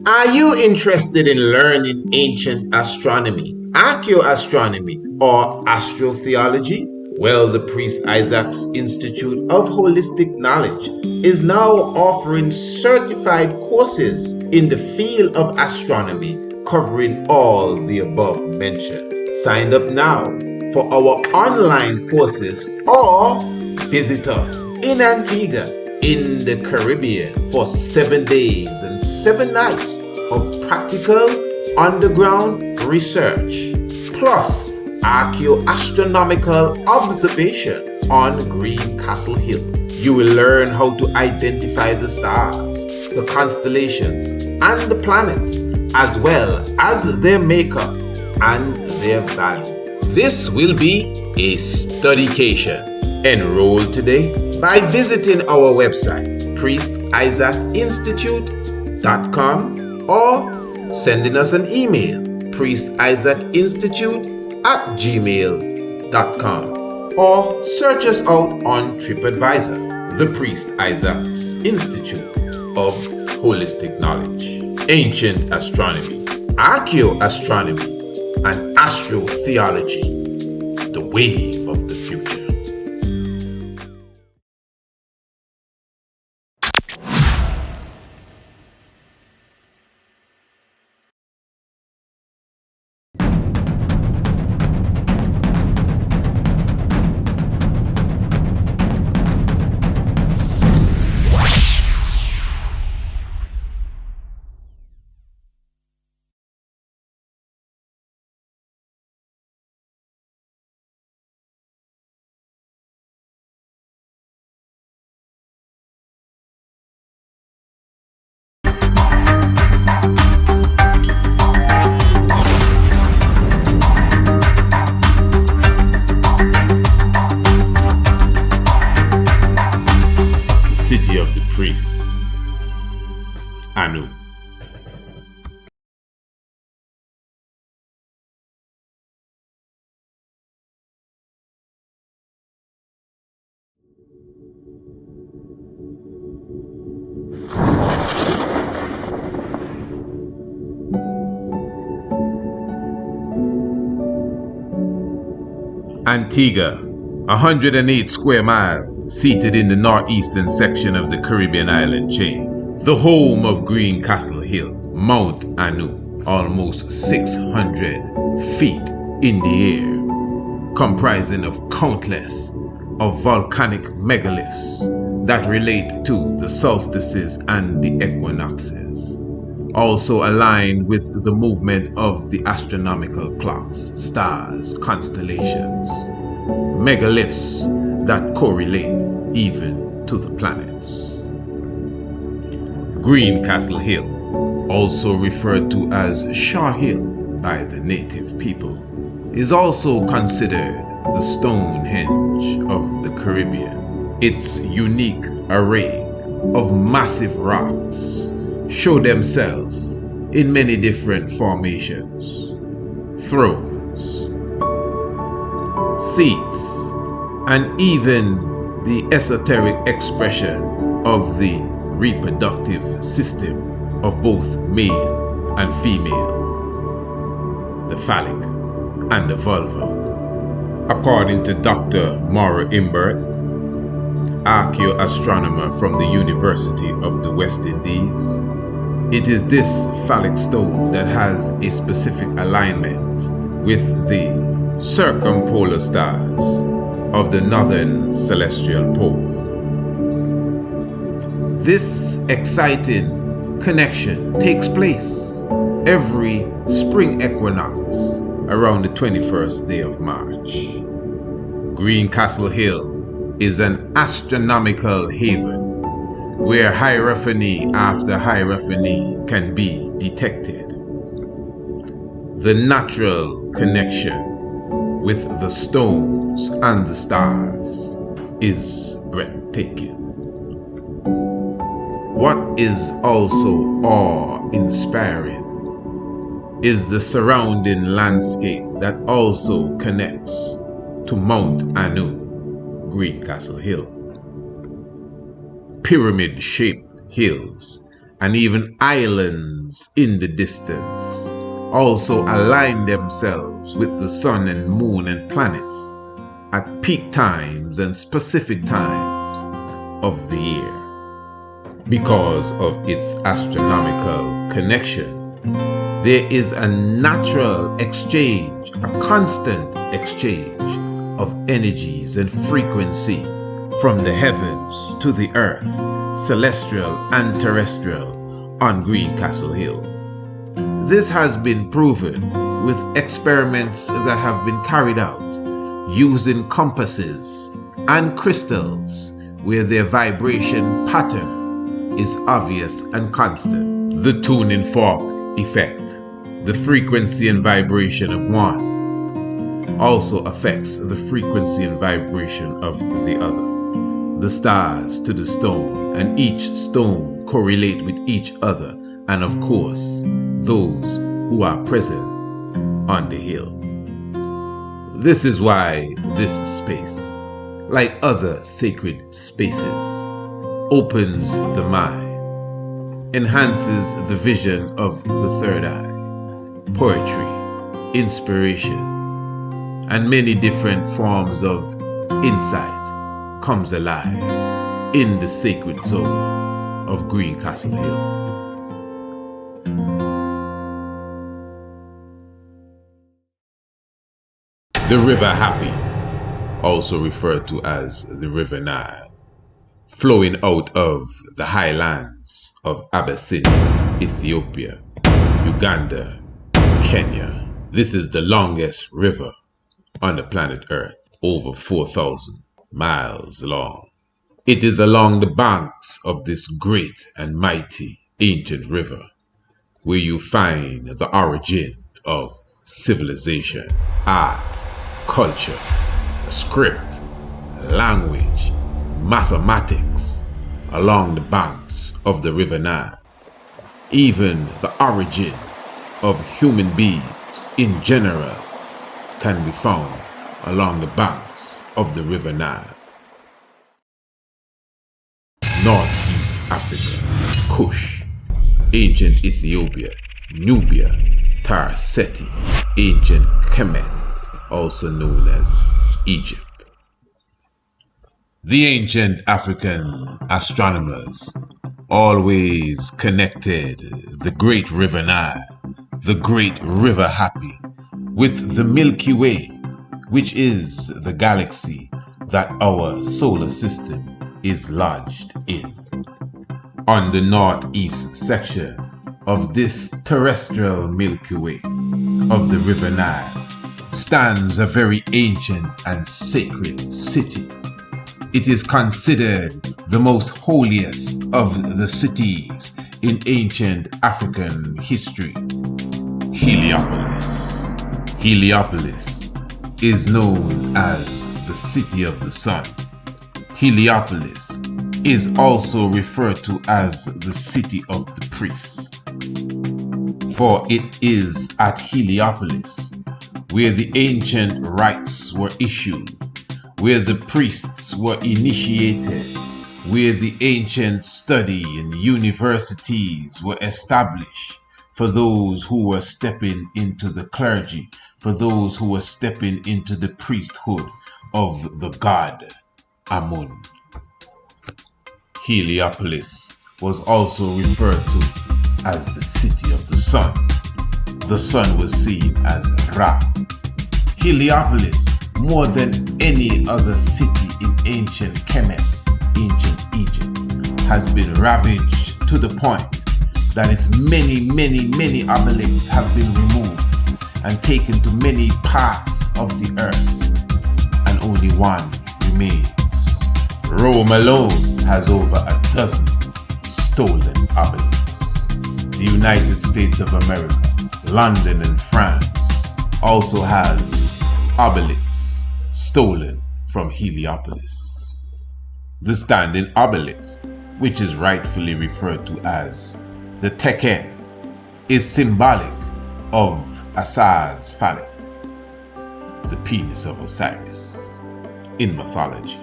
Are you interested in learning ancient astronomy, Archeo-Astronomy, or astrotheology? Well, the Priest Isaac's Institute of Holistic Knowledge is now offering certified courses in the field of astronomy covering all the above mentioned. Sign up now for our online courses or visit us in Antigua in the Caribbean for 7 days and 7 nights of practical underground research, plus archaeo-astronomical observation on Greencastle Hill. You will learn how to identify the stars, the constellations, and the planets, as well as their makeup and their value. This will be a studycation. Enroll today by visiting our website, priestisaacinstitute.com, or sending us an email, priestisaacinstitute@gmail.com, or search us out on TripAdvisor, the Priest Isaac's Institute of Holistic Knowledge, Ancient Astronomy, Archeo-Astronomy, and Astrotheology, the wave of the future. City of the priests, Anu. Antigua, 108 square miles, seated in the northeastern section of the Caribbean island chain, the home of Greencastle Hill, Mount Anu, almost 600 feet in the air, comprising of countless of volcanic megaliths that relate to the solstices and the equinoxes, also aligned with the movement of the astronomical clocks, stars, constellations, megaliths that correlate even to the planets. Greencastle Hill, also referred to as Shaw Hill by the native people, is also considered the Stonehenge of the Caribbean. Its unique array of massive rocks show themselves in many different formations, thrones, seats, and even the esoteric expression of the reproductive system of both male and female, the phallic and the vulva. According to Dr. Maura Imbert, archaeo-astronomer from the University of the West Indies, it is this phallic stone that has a specific alignment with the circumpolar stars of the northern celestial pole. This exciting connection takes place every spring equinox around the 21st day of March. Greencastle Hill is an astronomical haven where hierophany after hierophany can be detected. The natural connection with the stones and the stars is breathtaking. What is also awe-inspiring is the surrounding landscape that also connects to Mount Anu, Greencastle Hill. Pyramid-shaped hills and even islands in the distance also align themselves with the sun and moon and planets at peak times and specific times of the year. Because of its astronomical connection, there is a natural exchange, a constant exchange of energies and frequency from the heavens to the earth, celestial and terrestrial, on Greencastle Hill. This has been proven with experiments that have been carried out using compasses and crystals where their vibration pattern is obvious and constant. The tuning fork effect, the frequency and vibration of one, also affects the frequency and vibration of the other. The stars to the stone, and each stone correlate with each other, and of course, those who are present on the hill. This is why this space, like other sacred spaces, opens the mind, enhances the vision of the third eye, poetry, inspiration, and many different forms of insight comes alive in the sacred zone of Greencastle Hill. The River Happy, also referred to as the River Nile, flowing out of the highlands of Abyssinia, Ethiopia, Uganda, Kenya. This is the longest river on the planet Earth, over 4,000 miles long. It is along the banks of this great and mighty ancient river where you find the origin of civilization, art, culture, script, language, mathematics along the banks of the River Nile. Even the origin of human beings in general can be found along the banks of the River Nile. Northeast Africa, Kush, ancient Ethiopia, Nubia, Tarseti, ancient Kemet, also known as Egypt. The ancient African astronomers always connected the great River Nile, the great River Happy, with the Milky Way, which is the galaxy that our solar system is lodged in. On the northeast section of this terrestrial Milky Way of the River Nile stands a very ancient and sacred city. It is considered the most holiest of the cities in ancient African history. Heliopolis. Heliopolis is known as the City of the Sun. Heliopolis is also referred to as the City of the Priests. For it is at Heliopolis where the ancient rites were issued, where the priests were initiated, where the ancient study and universities were established for those who were stepping into the clergy, for those who were stepping into the priesthood of the god Amun. Heliopolis was also referred to as the City of the Sun. The sun was seen as Ra. Heliopolis, more than any other city in ancient Kemet, ancient Egypt, has been ravaged to the point that its many obelisks have been removed and taken to many parts of the earth, and only one remains. Rome alone has over a dozen stolen obelisks. The United States of America, London and France also has obelisks stolen from Heliopolis. The standing obelisk, which is rightfully referred to as the Teken, is symbolic of Asar's phallic, the penis of Osiris, in mythology.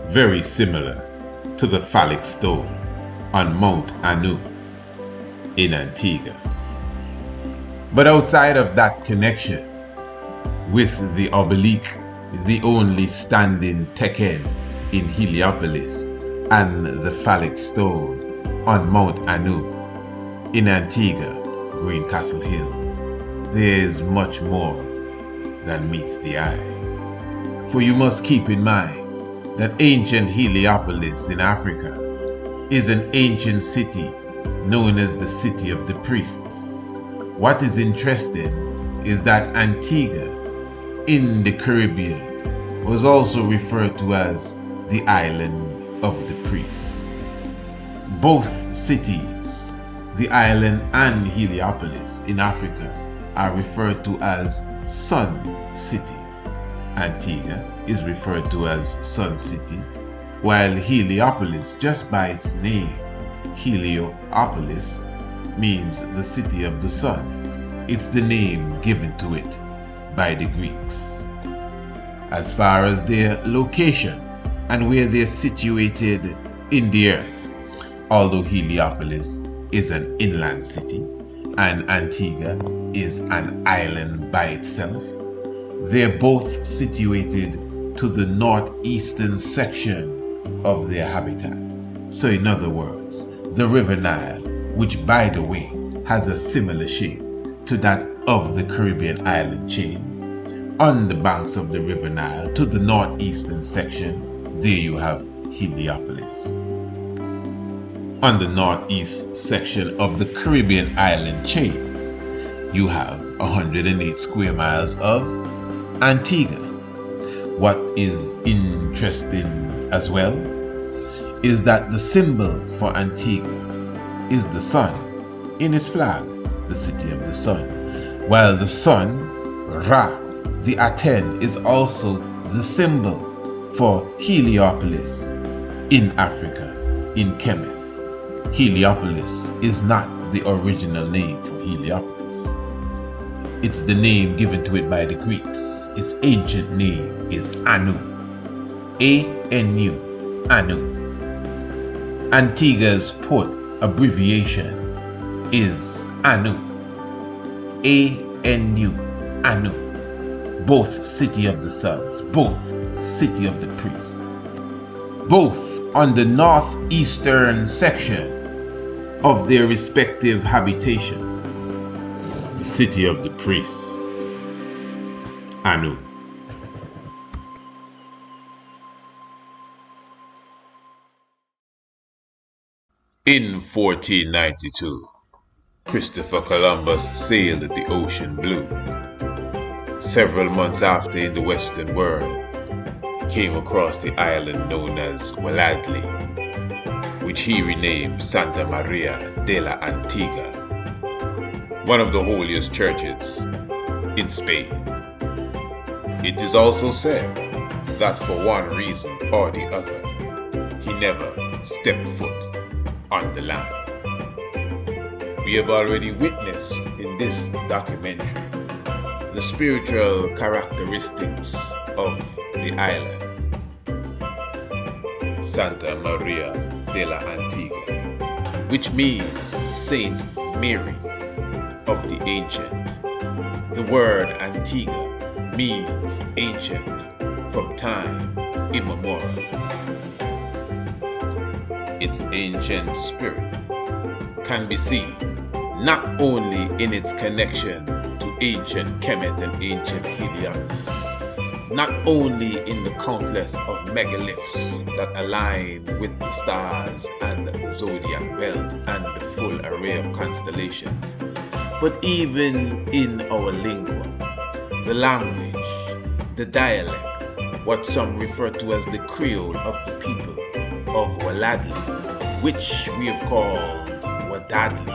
Very similar to the phallic stone on Mount Anu in Antigua. But outside of that connection with the obelisk, the only standing Tekken in Heliopolis, and the phallic stone on Mount Anu in Antigua, Greencastle Hill, there is much more than meets the eye. For you must keep in mind that ancient Heliopolis in Africa is an ancient city known as the City of the Priests. What is interesting is that Antigua in the Caribbean was also referred to as the Island of the Priests. Both cities, the island and Heliopolis in Africa, are referred to as Sun City. Antigua is referred to as Sun City, while Heliopolis, just by its name, Heliopolis, means the city of the sun. It's the name given to it by the Greeks. As far as their location and where they're situated in the earth, although Heliopolis is an inland city and Antigua is an island by itself, they're both situated to the northeastern section of their habitat. So in other words, the River Nile, which by the way has a similar shape to that of the Caribbean island chain, on the banks of the River Nile to the northeastern section, there you have Heliopolis. On the northeast section of the Caribbean island chain, you have 108 square miles of Antigua. What is interesting as well is that the symbol for Antigua is the sun in its flag, the city of the sun, while the sun, Ra, the Aten, is also the symbol for Heliopolis in Africa, in Kemet. Heliopolis is not the original name for Heliopolis. It's the name given to it by the Greeks. Its ancient name is Anu. A-N-U, Anu. Antigua's port abbreviation is Anu. A-N-U, Anu. Both city of the suns, both city of the priests. Both on the northeastern section of their respective habitation. The city of the priests, Anu. In 1492, Christopher Columbus sailed the ocean blue. Several months after, in the Western world, he came across the island known as Walladli, which he renamed Santa Maria de la Antigua, one of the holiest churches in Spain. It is also said that for one reason or the other, he never stepped foot on the land. We have already witnessed in this documentary the spiritual characteristics of the island, Santa Maria de la Antigua, which means Saint Mary of the ancient. The word Antigua means ancient from time immemorial. Its ancient spirit can be seen not only in its connection to ancient Kemet and ancient Heliopolis, not only in the countless of megaliths that align with the stars and the zodiac belt and the full array of constellations, but even in our lingua, the language, the dialect, what some refer to as the Creole of the people of Walladli, which we have called Wadadli,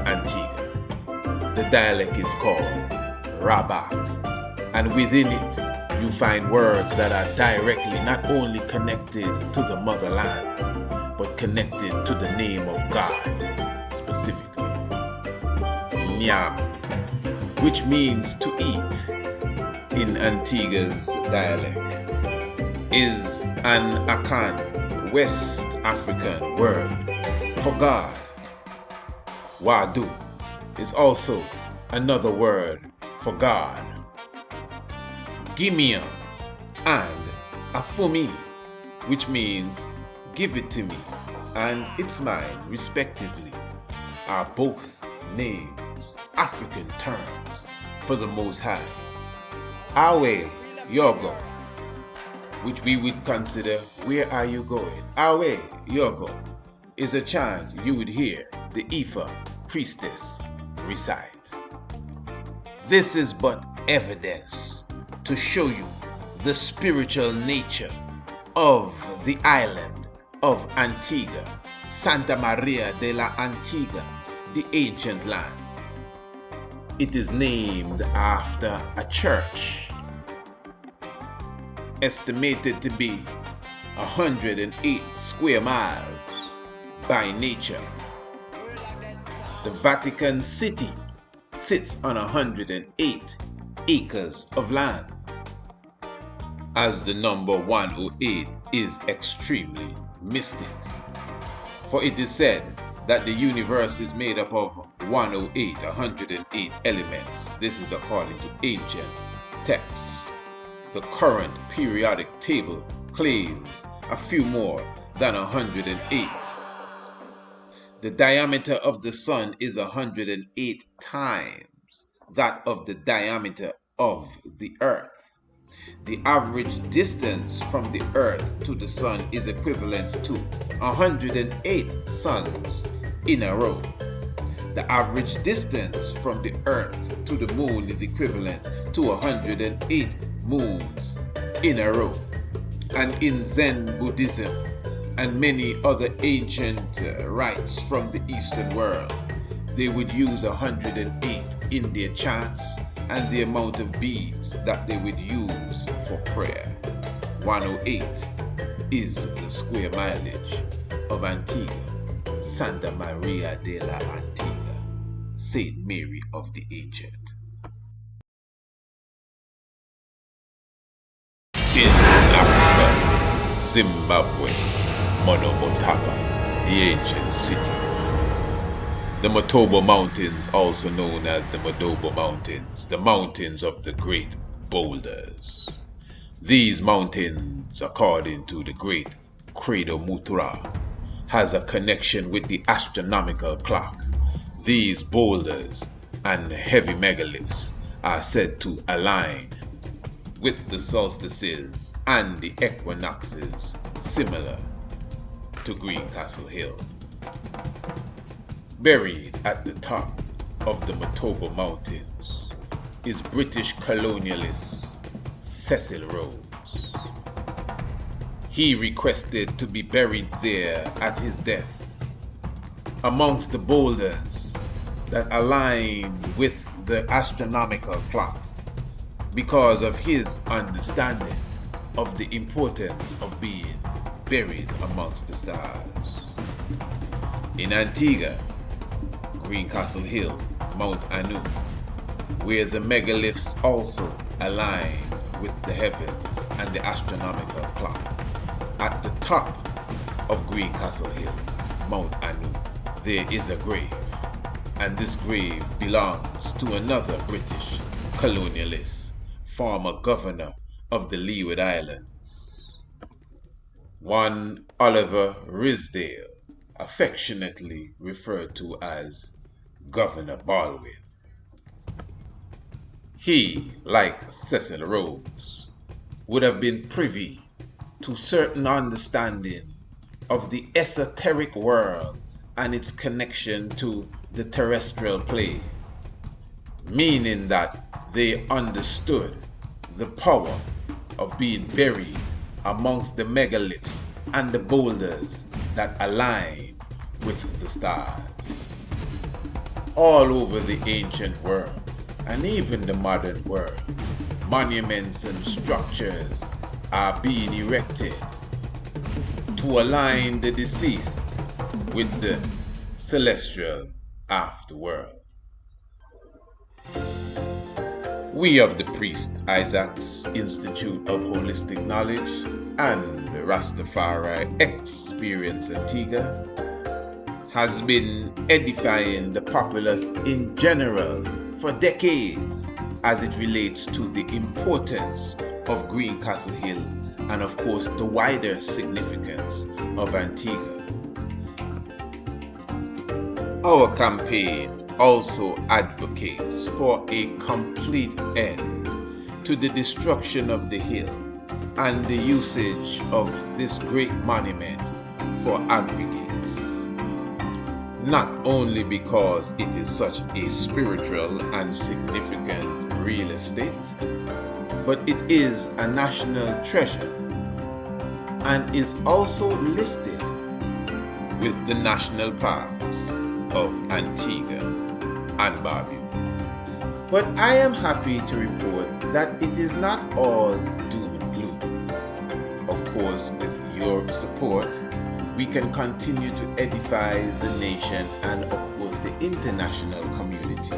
Antigua. The dialect is called Rabak, and within it you find words that are directly not only connected to the motherland, but connected to the name of God, specifically. Nyam, which means to eat in Antigua's dialect, is an Akan, West African word for God. Wadu is also another word for God. Gimme and Afumi, which means give it to me and it's mine respectively, are both names, African terms for the Most High. Awe Yogo, which we would consider where are you going? Awe Yogo is a chant you would hear the Ifa priestess recite. This is but evidence to show you the spiritual nature of the island of Antigua, Santa Maria de la Antigua, the ancient land. It is named after a church, estimated to be 108 square miles by nature. The Vatican City sits on 108 acres of land, as the number 108 is extremely mystic. For it is said that the universe is made up of 108 elements. This is according to ancient texts. The current periodic table claims a few more than 108. The diameter of the sun is 108 times that of the diameter of the earth. The average distance from the earth to the sun is equivalent to 108 suns in a row. The average distance from the earth to the moon is equivalent to 108 moons in a row. And in Zen Buddhism and many other ancient rites from the Eastern world, they would use 108 in their chants and the amount of beads that they would use for prayer. 108 is the square mileage of Antigua, Santa Maria de la Antigua, Saint Mary of the Ancient. In Africa, Zimbabwe, Monomotapa, the ancient city. The Motobo Mountains, also known as the Modobo Mountains, the mountains of the great boulders. These mountains, according to the great Credo Mutra, has a connection with the astronomical clock. These boulders and heavy megaliths are said to align with the solstices and the equinoxes, similar to Greencastle Hill. Buried at the top of the Motobo Mountains is British colonialist Cecil Rhodes. He requested to be buried there at his death, amongst the boulders that align with the astronomical clock, because of his understanding of the importance of being buried amongst the stars. In Antigua, Greencastle Hill, Mount Anu, where the megaliths also align with the heavens and the astronomical clock. At the top of Greencastle Hill, Mount Anu, there is a grave, and this grave belongs to another British colonialist, former governor of the Leeward Islands, one Oliver Risdale, affectionately referred to as Governor Baldwin. He, like Cecil Rhodes, would have been privy to certain understanding of the esoteric world and its connection to the terrestrial plane, meaning that they understood the power of being buried amongst the megaliths and the boulders that align with the stars. All over the ancient world, and even the modern world, monuments and structures are being erected to align the deceased with the celestial afterworld. We of the Priest Isaac's Institute of Holistic Knowledge and the Rastafari Experience Antigua has been edifying the populace in general for decades as it relates to the importance of Greencastle Hill and of course the wider significance of Antigua. Our campaign also advocates for a complete end to the destruction of the hill and the usage of this great monument for aggregates. Not only because it is such a spiritual and significant real estate, but it is a national treasure and is also listed with the national parks of Antigua and Barbuda. But I am happy to report that it is not all doom and gloom. Of course, with your support, we can continue to edify the nation and of course the international community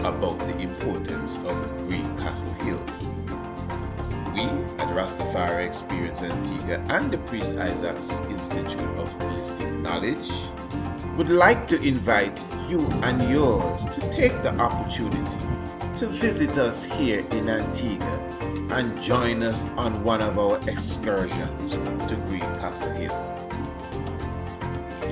about the importance of Greencastle Hill. We at Rastafari Experience Antigua and the Priest Isaac's Institute of Holistic Knowledge would like to invite you and yours to take the opportunity to visit us here in Antigua and join us on one of our excursions to Greencastle Hill.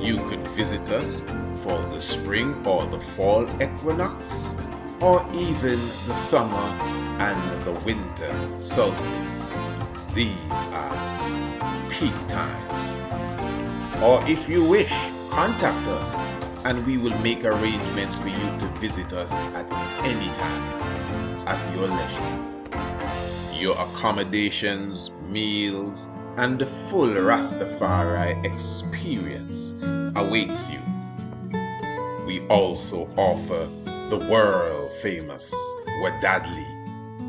You could visit us for the spring or the fall equinox, or even the summer and the winter solstice. These are peak times. Or if you wish, contact us and we will make arrangements for you to visit us at any time at your leisure. Your accommodations, meals, and the full Rastafari experience awaits you. We also offer the world famous Wadadli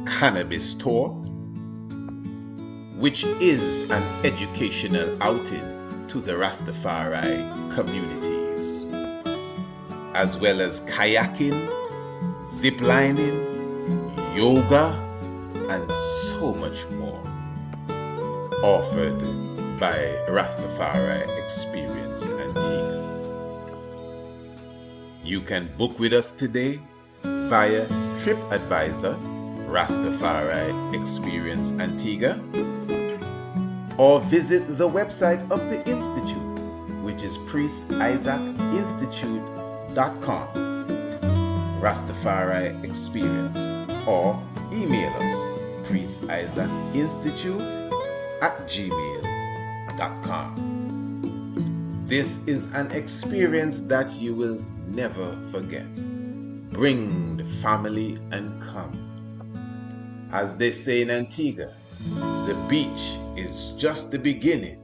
Cannabis Tour, which is an educational outing to the Rastafari communities, as well as kayaking, ziplining, yoga, and so much more, offered by Rastafari Experience Antigua. You can book with us today via TripAdvisor Rastafari Experience Antigua, or visit the website of the Institute, which is priestisaacinstitute.com, Rastafari Experience, or email us priestisaacinstitute@gmail.com. This is an experience that you will never forget. Bring the family and come. As they say in Antigua, the beach is just the beginning.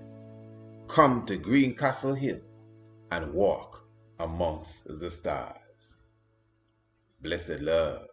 Come to Greencastle Hill and walk amongst the stars. Blessed love.